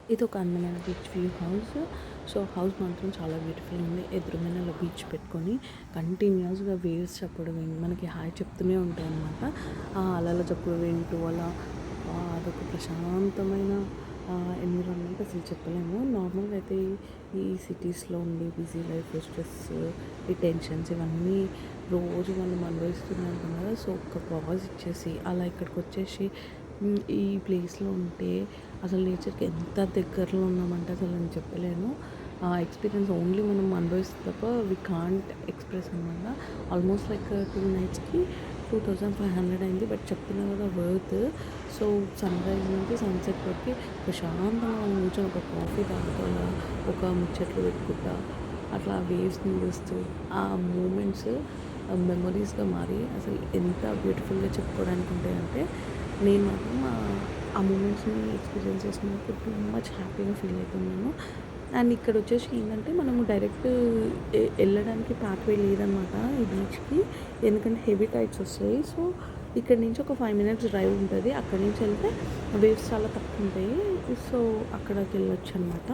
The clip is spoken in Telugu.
ఇది ఒక అందమైన beach view house. So house మాత్రం చాలా బ్యూటిఫుల్ ఉంది. ఎదురుగానే అలా బీచ్ పెట్టుకొని కంటిన్యూస్గా వేవ్స్ చప్పుడు మనకి హాయ్ చెప్తూనే ఉంటాయి అన్నమాట. ఆ అలల చప్పుడు వింటూ అలా అదొక ప్రశాంతమైన ఎన్విరాన్మెంట్ అసలు చెప్పలేము. నార్మల్గా అయితే ఈ సిటీస్లో ఉండే బిజీ లైఫ్, స్ట్రెస్, ఈ టెన్షన్స్ ఇవన్నీ రోజు మనం అనుభవిస్తూనే ఉంటాం కదా. సో ఒక్క పాజ్ ఇచ్చేసి అలా ఇక్కడికి వచ్చేసి ఈ ప్లేస్లో ఉంటే అసలు నేచర్కి ఎంత దగ్గరలో ఉన్నామంటే అసలు నేను చెప్పలేను. ఆ ఎక్స్పీరియన్స్ ఓన్లీ మనం అనుభవిస్తే తప్ప వి కాంట్ ఎక్స్ప్రెస్ అనమాట. ఆల్మోస్ట్ లైక్ 2 నైట్స్కి 2500 అయింది. బట్ చెప్తున్నా కదా వర్త్. సో సన్‌రైజ్ నుంచి సన్‌సెట్ వరకు ప్రశాంతంగా మనం కూర్చొని ఒక కాఫీ తాగుతూ అలా ఒక ముచ్చట్లు పెట్టుకుంటా అట్లా వేవ్స్‌ని చూస్తూ ఆ మూమెంట్స్ మెమరీస్‌గా మారి అసలు ఎంత బ్యూటిఫుల్‌గా చెప్పుకోవడానికి ఉంటాయంటే నేను మాత్రం ఆ మూమెంట్స్‌ని ఎక్స్పీరియన్స్ చేసినందుకు టూ మచ్ హ్యాపీగా ఫీల్ అవుతున్నాను. అండ్ ఇక్కడ వచ్చేసి ఏంటంటే మనము డైరెక్ట్ వెళ్ళడానికి పాత్వే లేదనమాట ఈ బీచ్కి. ఎందుకంటే హెవీ టైడ్స్ వస్తాయి. సో ఇక్కడ నుంచి ఒక 5 మినిట్స్ డ్రైవ్ ఉంటుంది. అక్కడి నుంచి వెళ్తే వేవ్స్ చాలా తక్కువ ఉంటాయి. సో అక్కడికి వెళ్ళొచ్చు అనమాట.